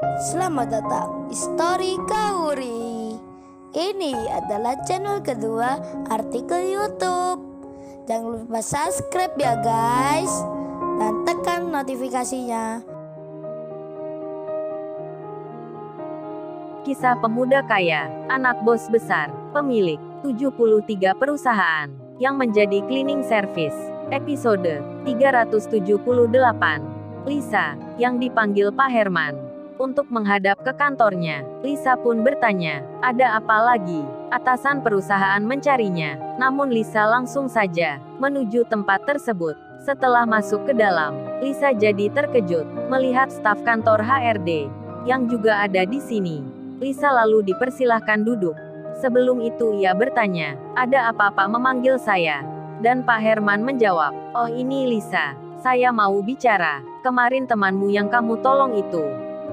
Selamat datang di Story Kauri. Ini adalah channel kedua artikel YouTube. Jangan lupa subscribe ya guys, dan tekan notifikasinya. Kisah pemuda kaya, anak bos besar, pemilik 73 perusahaan, yang menjadi cleaning service. Episode 378. Lisa, yang dipanggil Pak Herman, untuk menghadap ke kantornya. Lisa pun bertanya, ada apa lagi? Atasan perusahaan mencarinya, namun Lisa langsung saja menuju tempat tersebut. Setelah masuk ke dalam, Lisa jadi terkejut melihat staf kantor HRD yang juga ada di sini. Lisa lalu dipersilahkan duduk. Sebelum itu ia bertanya, ada apa Pak memanggil saya? Dan Pak Herman menjawab, oh ini Lisa, saya mau bicara. Kemarin temanmu yang kamu tolong itu,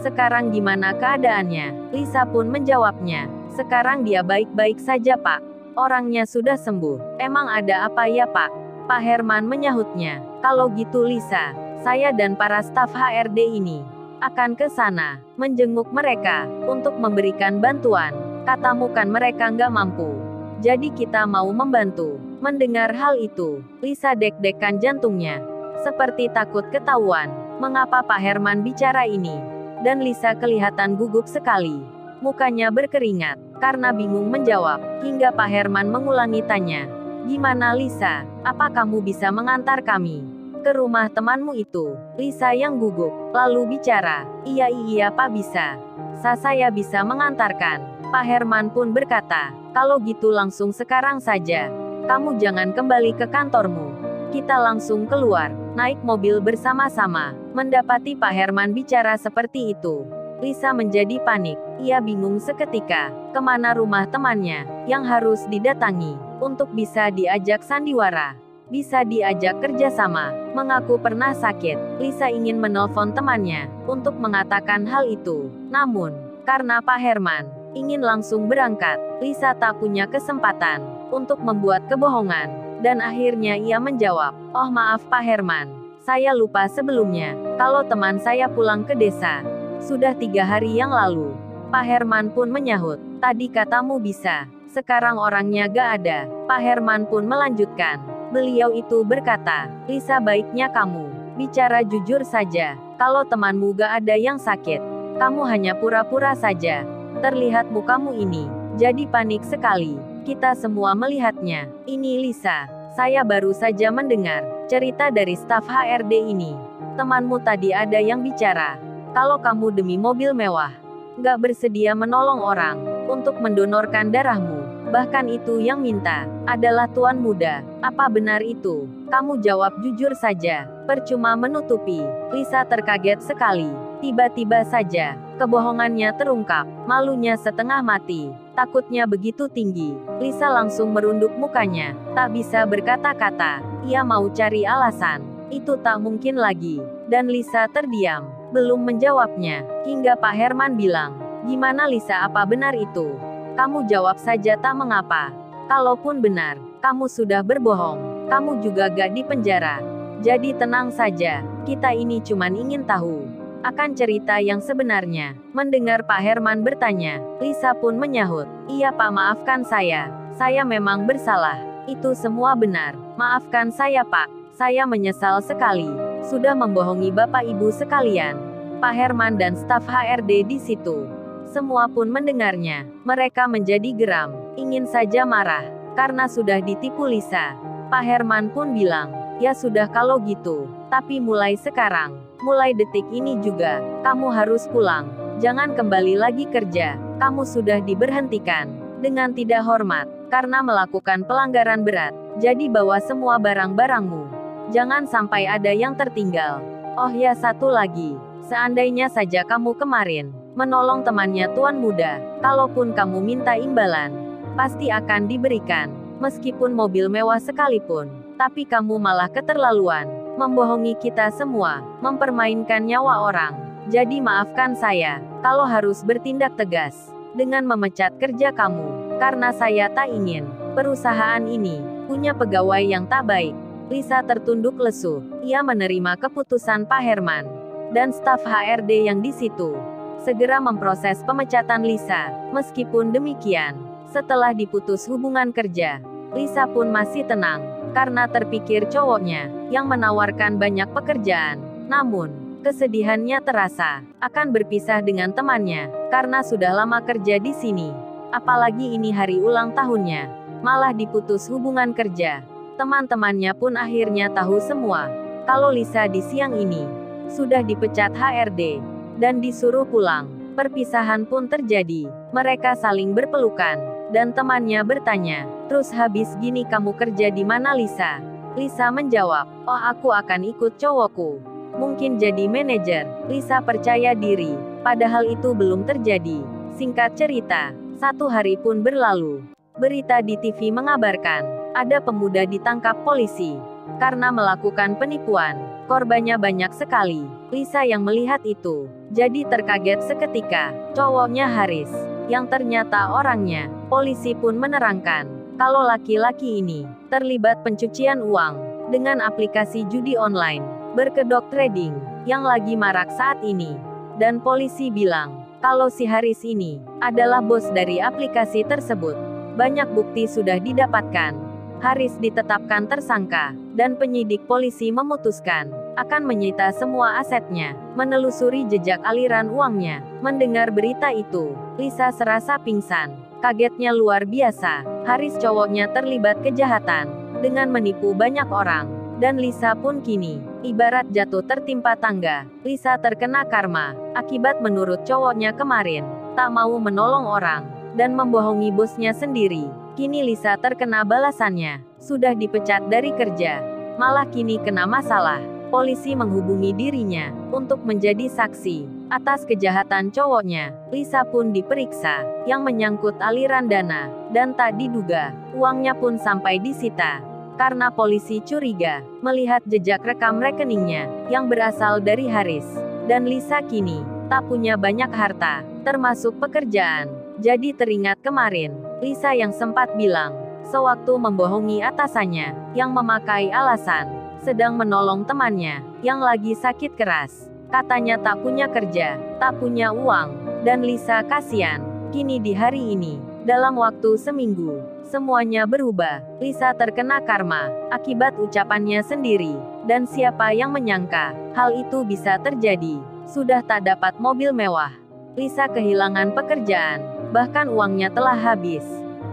sekarang gimana keadaannya? Lisa pun menjawabnya, sekarang dia baik-baik saja Pak. Orangnya sudah sembuh. Emang ada apa ya Pak? Pak Herman menyahutnya, kalau gitu Lisa, saya dan para staf HRD ini akan ke sana, menjenguk mereka, untuk memberikan bantuan. Katamu kan mereka nggak mampu, jadi kita mau membantu. Mendengar hal itu, Lisa deg-degan jantungnya, seperti takut ketahuan. Mengapa Pak Herman bicara ini? Dan Lisa kelihatan gugup sekali. Mukanya berkeringat, karena bingung menjawab, hingga Pak Herman mengulangi tanya. Gimana Lisa, apa kamu bisa mengantar kami ke rumah temanmu itu? Lisa yang gugup, lalu bicara, iya Pak bisa. Saya bisa mengantarkan. Pak Herman pun berkata, kalau gitu langsung sekarang saja. Kamu jangan kembali ke kantormu. Kita langsung keluar, naik mobil bersama-sama. Mendapati Pak Herman bicara seperti itu, Lisa menjadi panik. Ia bingung seketika, kemana rumah temannya, yang harus didatangi, untuk bisa diajak sandiwara, bisa diajak kerjasama. Mengaku pernah sakit, Lisa ingin menelpon temannya, untuk mengatakan hal itu. Namun, karena Pak Herman ingin langsung berangkat, Lisa tak punya kesempatan untuk membuat kebohongan. Dan akhirnya ia menjawab, oh maaf Pak Herman, saya lupa sebelumnya, kalau teman saya pulang ke desa sudah 3 hari yang lalu. Pak Herman pun menyahut, tadi katamu bisa, sekarang orangnya gak ada. Pak Herman pun melanjutkan, beliau itu berkata, Lisa baiknya kamu bicara jujur saja, kalau temanmu gak ada yang sakit, kamu hanya pura-pura saja. Terlihat mukamu ini jadi panik sekali. Kita semua melihatnya. Ini Lisa, saya baru saja mendengar cerita dari staf HRD ini. Temanmu tadi ada yang bicara, kalau kamu demi mobil mewah, gak bersedia menolong orang untuk mendonorkan darahmu. Bahkan itu yang minta adalah tuan muda. Apa benar itu? Kamu jawab jujur saja, percuma menutupi. Lisa terkaget sekali. Tiba-tiba saja, kebohongannya terungkap. Malunya setengah mati, takutnya begitu tinggi. Lisa langsung merunduk mukanya, tak bisa berkata-kata. Ia mau cari alasan, itu tak mungkin lagi. Dan Lisa terdiam, belum menjawabnya, hingga Pak Herman bilang, gimana Lisa, apa benar itu? Kamu jawab saja tak mengapa. Kalaupun benar, kamu sudah berbohong, kamu juga gak di penjara. Jadi tenang saja, kita ini cuman ingin tahu akan cerita yang sebenarnya. Mendengar Pak Herman bertanya, Lisa pun menyahut, iya Pak, maafkan saya memang bersalah. Itu semua benar. Maafkan saya Pak, saya menyesal sekali, sudah membohongi Bapak Ibu sekalian. Pak Herman dan staf HRD di situ semua pun mendengarnya. Mereka menjadi geram, ingin saja marah, karena sudah ditipu Lisa. Pak Herman pun bilang, ya sudah kalau gitu, tapi mulai sekarang, mulai detik ini juga, kamu harus pulang. Jangan kembali lagi kerja. Kamu sudah diberhentikan dengan tidak hormat, karena melakukan pelanggaran berat. Jadi bawa semua barang-barangmu. Jangan sampai ada yang tertinggal. Oh ya, satu lagi. Seandainya saja kamu kemarin menolong temannya tuan muda, kalaupun kamu minta imbalan, pasti akan diberikan. Meskipun mobil mewah sekalipun, tapi kamu malah keterlaluan, membohongi kita semua, mempermainkan nyawa orang. Jadi maafkan saya, kalau harus bertindak tegas, dengan memecat kerja kamu, karena saya tak ingin perusahaan ini punya pegawai yang tak baik. Lisa tertunduk lesu, ia menerima keputusan Pak Herman dan staf HRD yang di situ. segera memproses pemecatan Lisa. Meskipun demikian, setelah diputus hubungan kerja, Lisa pun masih tenang, karena terpikir cowoknya yang menawarkan banyak pekerjaan. Namun, kesedihannya terasa akan berpisah dengan temannya, karena sudah lama kerja di sini. Apalagi ini hari ulang tahunnya, malah diputus hubungan kerja. Teman-temannya pun akhirnya tahu semua, kalau Lisa di siang ini sudah dipecat HRD dan disuruh pulang. Perpisahan pun terjadi. Mereka saling berpelukan, dan temannya bertanya, "Terus habis gini kamu kerja di mana, Lisa?" Lisa menjawab, "Oh, aku akan ikut cowokku. Mungkin jadi manajer." Lisa percaya diri, padahal itu belum terjadi. Singkat cerita, 1 hari pun berlalu. Berita di TV mengabarkan, ada pemuda ditangkap polisi karena melakukan penipuan. Korbannya banyak sekali. Lisa yang melihat itu jadi terkaget seketika. Cowoknya Haris, yang ternyata orangnya. Polisi pun menerangkan kalau laki-laki ini terlibat pencucian uang dengan aplikasi judi online, berkedok trading, yang lagi marak saat ini. Dan polisi bilang kalau si Haris ini adalah bos dari aplikasi tersebut. Banyak bukti sudah didapatkan. Haris ditetapkan tersangka, dan penyidik polisi memutuskan akan menyita semua asetnya, menelusuri jejak aliran uangnya. Mendengar berita itu, Lisa serasa pingsan. Kagetnya luar biasa. Haris cowoknya terlibat kejahatan dengan menipu banyak orang, dan Lisa pun kini ibarat jatuh tertimpa tangga. Lisa terkena karma akibat menurut cowoknya kemarin tak mau menolong orang dan membohongi bosnya sendiri. Kini Lisa terkena balasannya, sudah dipecat dari kerja, malah kini kena masalah. Polisi menghubungi dirinya untuk menjadi saksi atas kejahatan cowoknya. Lisa pun diperiksa yang menyangkut aliran dana, dan tak diduga uangnya pun sampai disita. Karena polisi curiga melihat jejak rekam rekeningnya yang berasal dari Haris. Dan Lisa kini tak punya banyak harta, termasuk pekerjaan. Jadi teringat kemarin, Lisa yang sempat bilang, sewaktu membohongi atasannya, yang memakai alasan sedang menolong temannya yang lagi sakit keras. Katanya tak punya kerja, tak punya uang, dan Lisa kasihan. Kini di hari ini, dalam waktu seminggu, semuanya berubah. Lisa terkena karma akibat ucapannya sendiri, dan siapa yang menyangka hal itu bisa terjadi. Sudah tak dapat mobil mewah, Lisa kehilangan pekerjaan, bahkan uangnya telah habis.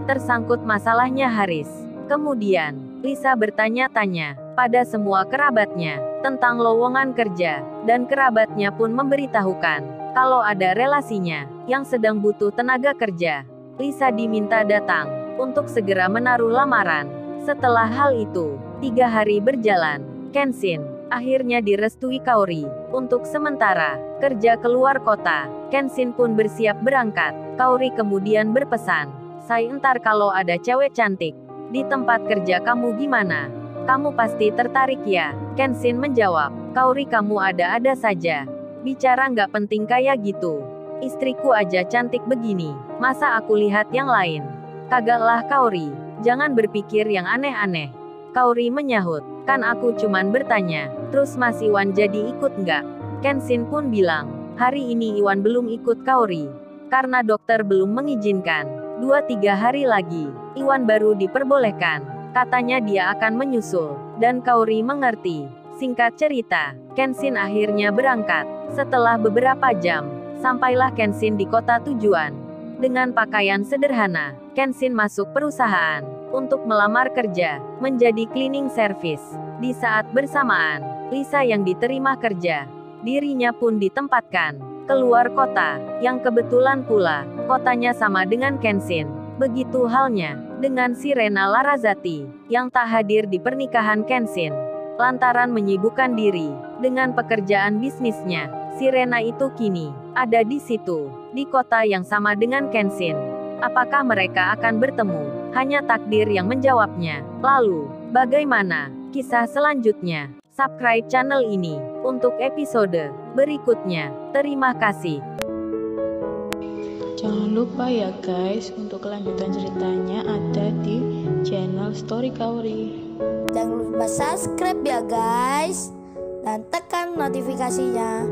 Tersangkut masalahnya Haris. Kemudian, Lisa bertanya-tanya pada semua kerabatnya tentang lowongan kerja, dan kerabatnya pun memberitahukan kalau ada relasinya yang sedang butuh tenaga kerja. Lisa diminta datang untuk segera menaruh lamaran. Setelah hal itu, 3 hari berjalan, Kenshin akhirnya direstui Kaori untuk sementara kerja keluar kota. Kenshin pun bersiap berangkat. Kaori kemudian berpesan, "Say, entar kalau ada cewek cantik di tempat kerja kamu gimana? Kamu pasti tertarik ya?" Kenshin menjawab, "Kaori, kamu ada-ada saja. Bicara nggak penting kayak gitu. Istriku aja cantik begini, masa aku lihat yang lain?" "Kagaklah Kaori, jangan berpikir yang aneh-aneh." Kaori menyahut, "Kan aku cuman bertanya, terus Mas Iwan jadi ikut nggak?" Kenshin pun bilang, hari ini Iwan belum ikut Kaori, karena dokter belum mengizinkan. 2-3 hari lagi, Iwan baru diperbolehkan. Katanya dia akan menyusul, dan Kaori mengerti. Singkat cerita, Kenshin akhirnya berangkat. Setelah beberapa jam, sampailah Kenshin di kota tujuan. Dengan pakaian sederhana, Kenshin masuk perusahaan untuk melamar kerja menjadi cleaning service. Di saat bersamaan, Lisa yang diterima kerja, dirinya pun ditempatkan keluar kota, yang kebetulan pula kotanya sama dengan Kenshin. Begitu halnya dengan Sirena Larazati, yang tak hadir di pernikahan Kenshin lantaran menyibukkan diri dengan pekerjaan bisnisnya. Sirena itu kini ada di situ, di kota yang sama dengan Kenshin. Apakah mereka akan bertemu? Hanya takdir yang menjawabnya. Lalu, bagaimana kisah selanjutnya? Subscribe channel ini untuk episode berikutnya. Terima kasih. Jangan lupa ya guys, untuk kelanjutan ceritanya ada di channel Story Kaori. Jangan lupa subscribe ya guys, dan tekan notifikasinya